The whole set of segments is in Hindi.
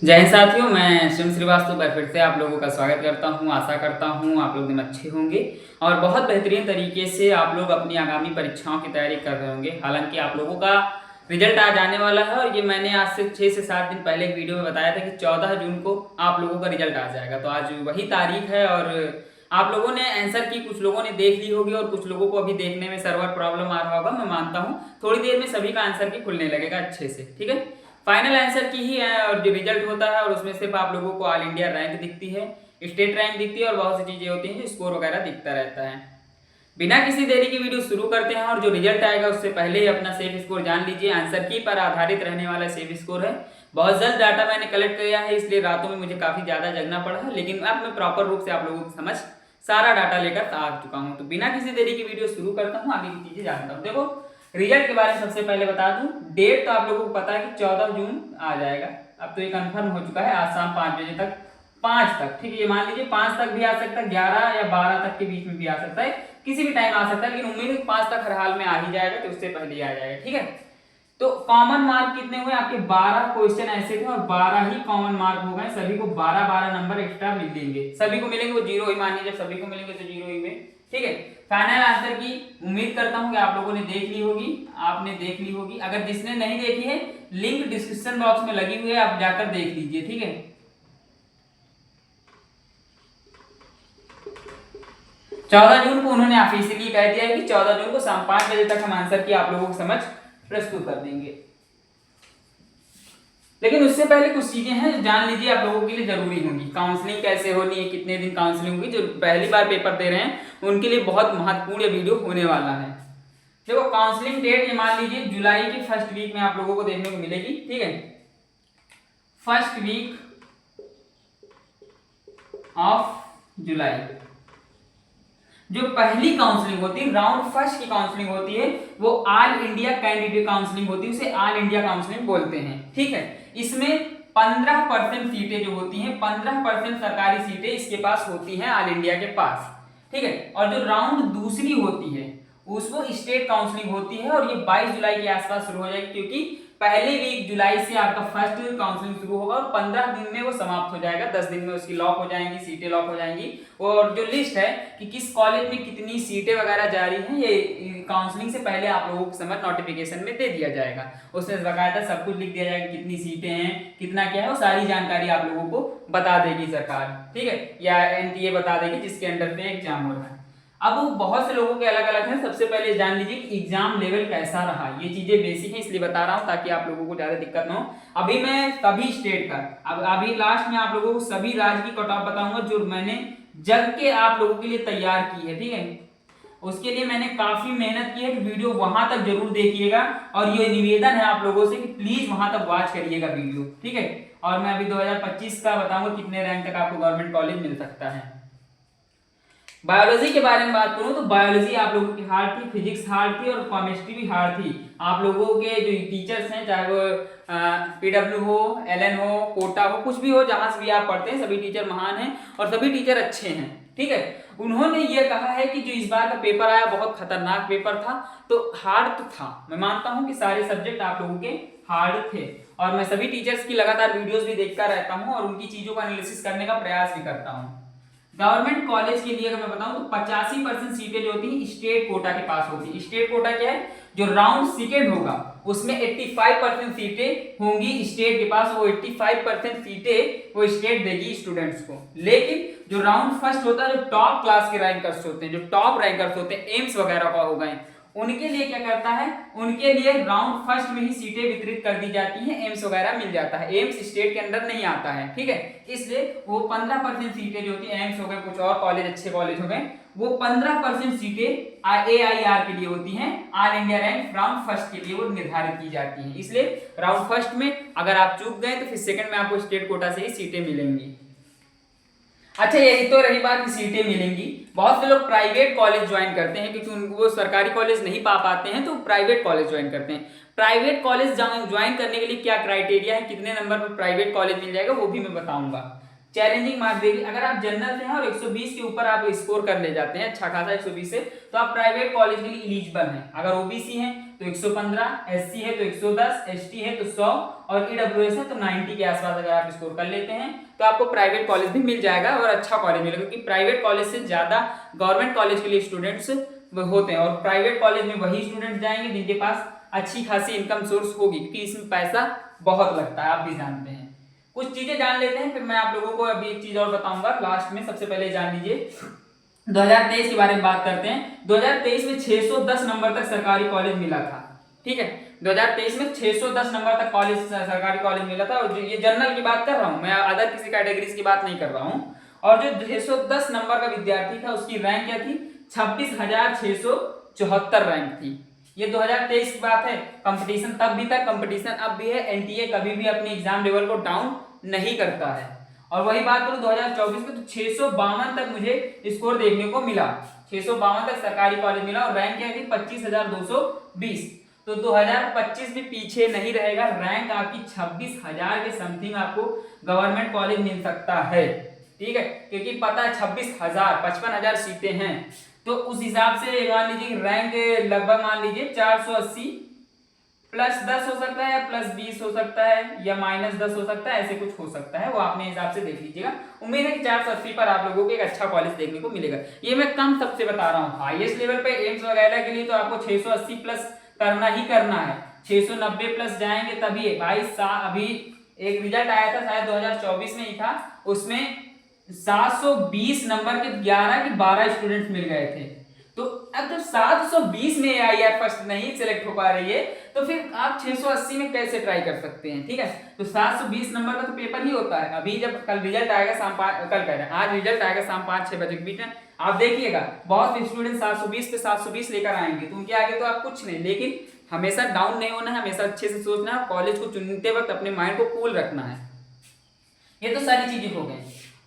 जय हिंद साथियों, मैं शिव श्रीवास्तव फिर से आप लोगों का स्वागत करता हूं। आशा करता हूं आप लोग दिन अच्छे होंगे और बहुत बेहतरीन तरीके से आप लोग अपनी आगामी परीक्षाओं की तैयारी कर रहे होंगे। हालांकि आप लोगों का रिजल्ट आज आने वाला है और ये मैंने आज से 6 से 7 दिन पहले एक वीडियो में बताया था कि 14 जून को आप लोगों का रिजल्ट आ जाएगा। तो आज वही तारीख है और आप लोगों ने आंसर की कुछ लोगों ने देख ली होगी और कुछ लोगों को अभी देखने में सर्वर प्रॉब्लम आ रहा होगा। मैं मानता हूँ थोड़ी देर में सभी का आंसर की खुलने लगेगा अच्छे से, ठीक है। फाइनल आंसर की ही है और जो रिजल्ट होता है और उसमें सिर्फ आप लोगों को ऑल इंडिया रैंक दिखती है, स्टेट रैंक दिखती है और बहुत सी चीजें होती हैं जो स्कोर वगैरह दिखता रहता है। बिना किसी देरी की वीडियो शुरू करते हैं और जो रिजल्ट आएगा उससे पहले ही अपना सेफ स्कोर जान लीजिए। आंसर की पर आधारित रहने वाला सेफ स्कोर है। बहुत जल्द डाटा मैंने कलेक्ट किया है, इसलिए रातों में मुझे काफी ज्यादा जगना पड़ा है, लेकिन अब मैं प्रॉपर रूप से आप लोगों की समझ सारा डाटा लेकर आ चुका हूँ। तो बिना किसी देरी की वीडियो शुरू करता हूँ, आगे की चीजें जानता हूँ। देखो, रिजल्ट के बारे में सबसे पहले बता दूं, डेट तो आप लोगों को पता है कि 14 जून आ जाएगा। अब तो ये कंफर्म हो चुका है, आज शाम 5 बजे तक, 5 तक, ठीक है। ये मान लीजिए 5 तक भी आ सकता है, 11 या 12 तक के बीच में भी आ सकता है, किसी भी टाइम आ सकता है, लेकिन उम्मीद है 5 तक हर हाल में आ ही जाएगा, तो उससे पहले ही आ जाएगा, ठीक है। तो कॉमन मार्क कितने हुए आपके? 12 क्वेश्चन ऐसे थे और 12 ही कॉमन मार्क हो गए। सभी को 12-12 नंबर एक्स्ट्रा मिलेंगे, सभी को मिलेंगे, वो जीरो ही मानिए, जब सभी को मिलेंगे तो जीरो ही हुए, ठीक है। फाइनल आंसर की उम्मीद करता हूं कि आप लोगों ने देख ली होगी, आपने देख ली होगी। अगर जिसने नहीं देखी है, लिंक डिस्क्रिप्शन बॉक्स में लगी हुई है, आप जाकर देख लीजिए, ठीक है। 14 जून को उन्होंने ऑफिशियली कह दिया है कि 14 जून को शाम 5 बजे तक हम आंसर की आप लोगों को समझ प्रस्तुत कर देंगे। लेकिन उससे पहले कुछ चीजें हैं जो जान लीजिए, आप लोगों के लिए जरूरी होंगी। काउंसलिंग कैसे होनी है, कितने दिन काउंसलिंग होगी, जो पहली बार पेपर दे रहे हैं उनके लिए बहुत महत्वपूर्ण ये वीडियो होने वाला है। देखो, काउंसलिंग डेट ये मान लीजिए जुलाई के फर्स्ट वीक में आप लोगों को देखने को मिलेगी, ठीक है। फर्स्ट वीक ऑफ जुलाई जो पहली काउंसलिंग होती है, राउंड फर्स्ट की काउंसलिंग होती है, वो ऑल इंडिया कैंडिडेट काउंसलिंग होती है, उसे ऑल इंडिया काउंसलिंग बोलते हैं, ठीक है। इसमें 15% सीटें जो होती हैं, 15% सरकारी सीटें इसके पास होती हैं, ऑल इंडिया के पास, ठीक है। और जो राउंड दूसरी होती है उसको स्टेट काउंसलिंग होती है और ये 22 जुलाई के आसपास शुरू हो जाएगी, क्योंकि पहले वीक जुलाई से आपका फर्स्ट काउंसलिंग शुरू होगा और 15 दिन में वो समाप्त हो जाएगा। 10 दिन में उसकी लॉक हो जाएंगी, सीटें लॉक हो जाएंगी। और जो लिस्ट है कि किस कॉलेज में कितनी सीटें वगैरह जारी हैं, ये काउंसलिंग से पहले आप लोगों को समझ नोटिफिकेशन में दे दिया जाएगा। उसमें बकायदा सब कुछ लिख दिया जाएगा, कितनी सीटें हैं, कितना क्या है, वो सारी जानकारी आप लोगों को बता देगी सरकार, ठीक है, या एनटीए बता देगी जिसके अंडर पे एग्जाम हो रहा है। अब बहुत से लोगों के अलग अलग हैं। सबसे पहले जान लीजिए कि एग्जाम लेवल कैसा रहा। ये चीजें बेसिक हैं, इसलिए बता रहा हूं ताकि आप लोगों को ज्यादा दिक्कत ना हो। अभी मैं सभी स्टेट का, अब अभी लास्ट में आप लोगों को सभी राज्य की कट ऑफ बताऊंगा जो मैंने जग के आप लोगों के लिए तैयार की है, ठीक है। उसके लिए मैंने काफी मेहनत की है, वीडियो वहां तक जरूर देखिएगा और ये निवेदन है आप लोगों से कि प्लीज वहां तक वॉच करिएगा वीडियो, ठीक है। और मैं अभी 2025 का बताऊंगा कितने रैंक तक आपको गवर्नमेंट कॉलेज मिल सकता है। बायोलॉजी के बारे में बात करूं तो बायोलॉजी आप लोगों की हार्ड थी, फिजिक्स हार्ड थी और केमिस्ट्री भी हार्ड थी। आप लोगों के जो टीचर्स हैं, चाहे वो पीडब्ल्यू हो, एलएन हो, कोटा हो, कुछ भी हो, जहां से भी आप पढ़ते हैं, सभी टीचर महान हैं और सभी टीचर अच्छे हैं, ठीक है। उन्होंने ये कहा है कि जो इस बार का पेपर आया बहुत खतरनाक पेपर था। तो हार्ड तो था, मैं मानता हूं कि सारे सब्जेक्ट आप लोगों के हार्ड थे और मैं सभी टीचर्स की लगातार वीडियोस भी देखता रहता हूं और उनकी चीजों का एनालिसिस करने का प्रयास भी करता हूं। गवर्नमेंट कॉलेज के लिए अगर मैं बताऊं तो 85% सीटें जो होती हैं स्टेट कोटा के पास होती है। स्टेट कोटा क्या है? जो राउंड सेकेंड होगा उसमें 85% सीटें होंगी स्टेट के पास। वो 85% सीटें वो स्टेट देगी स्टूडेंट्स को। लेकिन जो राउंड फर्स्ट होता है, जो टॉप क्लास के रैंकर्स होते हैं, जो टॉप रैंकर्स होते हैं, एम्स वगैरह का हो गए, उनके लिए क्या करता है, उनके लिए राउंड फर्स्ट में ही सीटें वितरित कर दी जाती हैं, एम्स वगैरह मिल जाता है। एम्स स्टेट के अंदर नहीं आता है, ठीक है। इसलिए वो 15% सीटें जो होती है, एम्स हो गए, कुछ और कॉलेज, अच्छे कॉलेज हो गए, वो 15% सीटें AIR के लिए होती हैं, all India rank round first के लिए वो निर्धारित की जाती हैं। इसलिए राउंड फर्स्ट में अगर आप चूक गए तो फिर सेकंड में आपको स्टेट कोटा से ही सीटें मिलेंगी। अच्छा, यही तो रही बात कि सीटें मिलेंगी। बहुत से लोग प्राइवेट कॉलेज ज्वाइन करते हैं क्योंकि उनको वो सरकारी कॉलेज नहीं पा पाते हैं, तो प्राइवेट कॉलेज ज्वाइन करते हैं। प्राइवेट कॉलेज ज्वाइन करने के लिए क्या क्राइटेरिया है, कितने नंबर पर प्राइवेट कॉलेज मिल जाएगा, वो भी मैं बताऊंगा। चैलेंजिंग मार्क्स देगी। अगर आप जनरल से हैं और 120 के ऊपर आप स्कोर कर ले जाते हैं, अच्छा खासा 120 से, तो आप प्राइवेट कॉलेज के लिए एलिजिबल हैं। अगर ओबीसी हैं तो तो 115, SC है तो 110, ST है तो 100 और EWS है तो 90 के आसपास अगर आप स्कोर कर लेते हैं तो आपको प्राइवेट कॉलेज भी मिल जाएगा और अच्छा कॉलेज मिलेगा, क्योंकि प्राइवेट कॉलेज से ज्यादा गवर्नमेंट कॉलेज के लिए स्टूडेंट्स होते हैं और प्राइवेट कॉलेज में वही स्टूडेंट जाएंगे जिनके पास अच्छी खासी इनकम सोर्स होगी, क्योंकि इसमें पैसा बहुत लगता है, आप भी जानते हैं। कुछ चीजें जान लेते हैं, फिर मैं आप लोगों को अभी एक चीज और बताऊंगा लास्ट में। सबसे पहले जान लीजिए 2023 के बारे में बात करते हैं। 2023 में 610 नंबर तक सरकारी कॉलेज मिला था, ठीक है। 2023 में 610 नंबर तक कॉलेज सरकारी कॉलेज मिला था, और ये जनरल की बात कर रहा हूँ मैं, अदर किसी कैटेगरीज की बात नहीं कर रहा हूँ। और जो 610 नंबर का विद्यार्थी था उसकी रैंक क्या थी, 26,674 रैंक थी। ये 2023 की बात है। कंपटीशन तब भी था, कंपटीशन अब भी है। एनटीए कभी भी अपने एग्जाम लेवल को डाउन नहीं करता है। और वही बात करूं 2024 में, तो 652 तक मुझे स्कोर देखने को मिला, 652 तक सरकारी कॉलेज मिला और रैंक क्या थी 25,220। तो 2025 भी पीछे नहीं रहेगा, रैंक आपकी 26,000 के समथिंग आपको गवर्नमेंट कॉलेज मिल सकता है, ठीक है। क्योंकि पता है 26,000 55,000 सीटें हैं, तो उस हिसाब से मान लीजिए रैंक लगभग मान लीजिए 480 +10 हो सकता है या +20 हो सकता है या -10 हो सकता है, ऐसे कुछ हो सकता है, वो अपने हिसाब से देख लीजिएगा। उम्मीद है कि 480 पर आप लोगों को एक अच्छा कॉलेज देखने को मिलेगा। ये मैं कम सबसे बता रहा हूँ, हाईएस्ट लेवल पे एम्स वगैरह के लिए तो आपको 680 प्लस करना ही करना है, 690 प्लस जाएंगे तभी भाई। अभी एक रिजल्ट आया था शायद 2024 में ही था, उसमें 720 नंबर के 11 के 12 स्टूडेंट्स मिल गए थे। तो अब जब 720 में AIR फर्स्ट नहीं सिलेक्ट हो पा रही है तो फिर आप 680 में कैसे ट्राई कर सकते हैं, ठीक है। तो 720 नंबर का तो पेपर ही होता है। अभी जब कल रिजल्ट आएगा शाम 5, कल कह रहे हैं आज रिजल्ट आएगा शाम 5-6 बजे के बीच में, आप देखिएगा बहुत स्टूडेंट 720 पे 720 लेकर आएंगे, तो उनके आगे तो आप कुछ नहीं। लेकिन हमेशा डाउन नहीं होना है, हमेशा अच्छे से सोचना है, कॉलेज को चुनते वक्त अपने माइंड को कूल रखना है। ये तो सारी चीजें हो गई।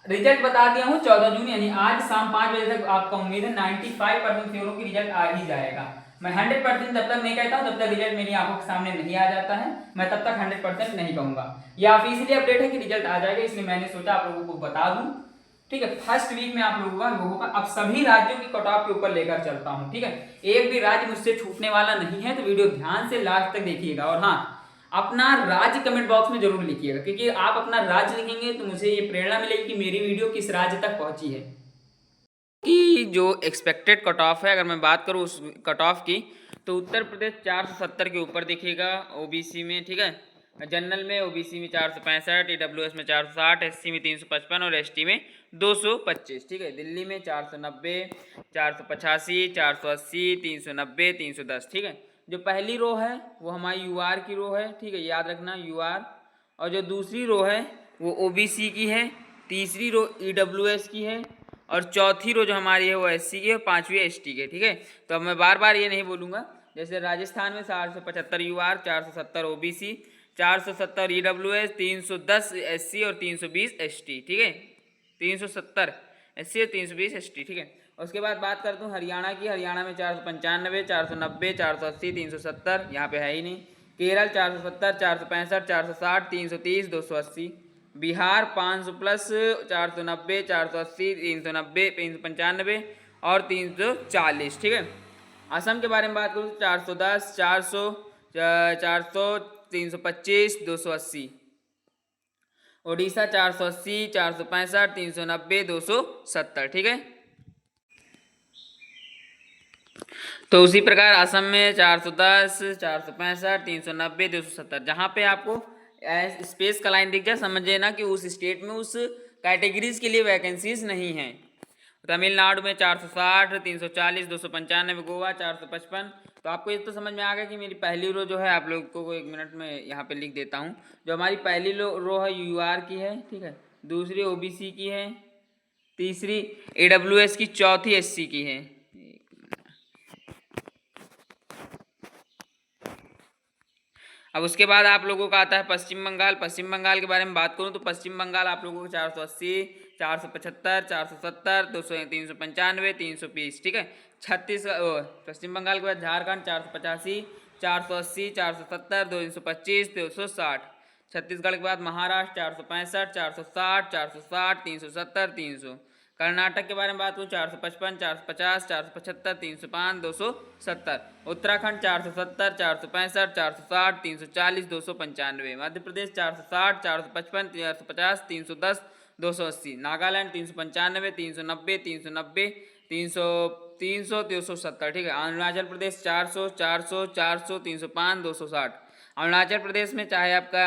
रिजल्ट बता दिया हूँ 14 जून यानी आज शाम 5 बजे तक आपका उम्मीद है 95% फेवरों की रिजल्ट आ ही जाएगा। मैं 100% जब तक नहीं कहता हूँ, जब तक रिजल्ट मेरी आंखों के सामने नहीं आ जाता है मैं तब तक 100% नहीं कहूंगा। यह ऑफिशियली अपडेट है कि रिजल्ट आ जाएगा, इसलिए मैंने सोचा आप लोगों को बता दूं, ठीक है। फर्स्ट वीक में आप लोगों का होगा। अब सभी राज्यों की कट ऑफ के ऊपर लेकर चलता हूँ, ठीक है। एक भी राज्य मुझसे छूटने वाला नहीं है, तो वीडियो ध्यान से लास्ट तक देखिएगा। और हाँ, अपना राज्य कमेंट बॉक्स में जरूर लिखिएगा, क्योंकि आप अपना राज्य लिखेंगे तो मुझे ये प्रेरणा मिलेगी कि मेरी वीडियो किस राज्य तक पहुंची है। कि जो एक्सपेक्टेड कट ऑफ है, अगर मैं बात करूँ उस कट ऑफ की, तो उत्तर प्रदेश 470 के ऊपर दिखेगा ओबीसी में, ठीक है। जनरल में ओबीसी में 465, ईडब्ल्यूएस में 460, एससी में 355 और एसटी में 225, ठीक है। दिल्ली में 490, 485, 480, 390, 310, ठीक है। जो पहली रो है वो हमारी यूआर की रो है, ठीक है, याद रखना यूआर। और जो दूसरी रो है वो ओबीसी की है, तीसरी रो ईडब्ल्यूएस की है और चौथी रो जो हमारी है वो एससी की है और पांचवी एसटी की है, ठीक है। तो अब मैं बार बार ये नहीं बोलूँगा। जैसे राजस्थान में 475 यूआर, 470 ओबीसी, 470 ईडब्ल्यूएस, 310 एससी और 320 एसटी, ठीक है। 370 एससी और 320 एसटी, ठीक है। उसके बाद बात करता हूँ हरियाणा की। हरियाणा में 495, 490, 480, 370, यहाँ पे है ही नहीं। केरल 470, 465, 460, 330, 280। बिहार 500 प्लस 490, 480, 390, 395 और 340, ठीक है। असम के बारे में बात करूँ तो 410, 400, 400, 325, 280। ओडिशा 480, 465, 390, 270, ठीक है। तो उसी प्रकार असम में 410, 465, 390, 270। जहाँ पे आपको स्पेस का लाइन दिख जाए समझ लेना कि उस स्टेट में उस कैटेगरीज के लिए वैकेंसीज नहीं हैं। तमिलनाडु में 460, 340, 295, गोवा 455। तो आपको ये तो समझ में आ गया कि मेरी पहली रो जो है, आप लोगों को 1 मिनट में यहाँ पे लिख देता हूँ। जो हमारी पहली रो है यूआर की है, ठीक है। दूसरी ओबीसी की है, तीसरी ईडब्ल्यूएस की, चौथी एससी की है। अब उसके बाद आप लोगों का आता है पश्चिम बंगाल। पश्चिम बंगाल के बारे में बात करूं तो पश्चिम बंगाल आप लोगों को 480, 475, 470, 200, 395, 320, ठीक है। पश्चिम बंगाल के बाद झारखंड 485, 480, 470, 225, 260। छत्तीसगढ़ के बाद महाराष्ट्र 465, 460, 460, 370, 300। कर्नाटक के बारे में बात करूँ 455, 450, 475, 305, 270। उत्तराखंड 470, 465, 460, 340, 295। मध्य प्रदेश 460, 455, 450, 310, 280। नागालैंड 395, 390, 390, 300, 300, 270। ठीक है। अरुणाचल प्रदेश 400, 400, 400, 305, 260। अरुणाचल प्रदेश में चाहे आपका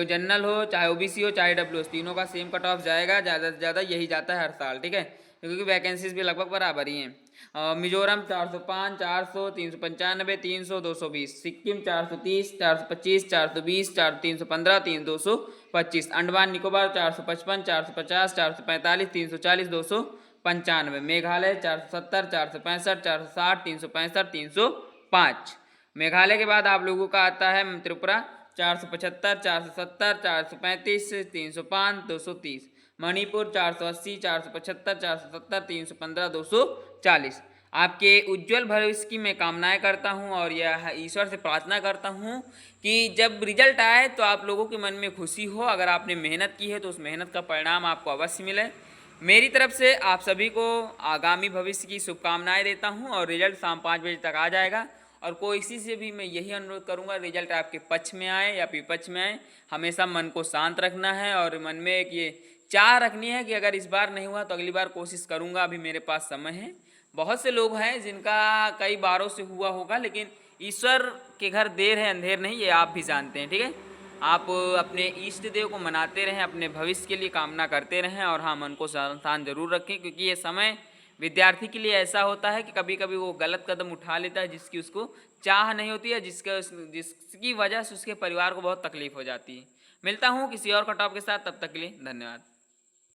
जनरल हो, चाहे ओबीसी हो, चाहे डब्ल्यू, तीनों का सेम कट ऑफ जाएगा, ज़्यादा से ज़्यादा यही जाता है हर साल। ठीक है, क्योंकि वैकेंसीज भी लगभग बराबर ही हैं। मिजोरम 405, 400, 395, 300, 220। सिक्किम 430, 425, 420, 315, 225। अंडमान निकोबार 455, 450, 445, 340, 295। मेघालय 470, 465, 460, 365, 305। मेघालय के बाद आप लोगों का आता है त्रिपुरा 475, 470, 435, 305, 230। मणिपुर 480, 475, 470, 315, 240। आपके उज्जवल भविष्य की मैं कामनाएं करता हूं और यह ईश्वर से प्रार्थना करता हूं कि जब रिजल्ट आए तो आप लोगों के मन में खुशी हो। अगर आपने मेहनत की है तो उस मेहनत का परिणाम आपको अवश्य मिले। मेरी तरफ से आप सभी को आगामी भविष्य की शुभकामनाएं देता हूं और रिजल्ट शाम 5 बजे तक आ जाएगा। और कोई से भी मैं यही अनुरोध करूंगा, रिजल्ट आपके पक्ष में आए या विपक्ष में आए, हमेशा मन को शांत रखना है और मन में एक ये चाह रखनी है कि अगर इस बार नहीं हुआ तो अगली बार कोशिश करूंगा, अभी मेरे पास समय है। बहुत से लोग हैं जिनका कई बारों से हुआ होगा, लेकिन ईश्वर के घर देर है अंधेर नहीं, ये आप भी जानते हैं। ठीक है, आप अपने इष्ट देव को मनाते रहें, अपने भविष्य के लिए कामना करते रहें और हाँ, मन को शांत जरूर रखें, क्योंकि ये समय विद्यार्थी के लिए ऐसा होता है कि कभी कभी वो गलत कदम उठा लेता है जिसकी उसको चाह नहीं होती है, जिसकी वजह से उसके परिवार को बहुत तकलीफ हो जाती है। मिलता हूँ किसी और कटॉप के साथ, तब तक के लिए धन्यवाद।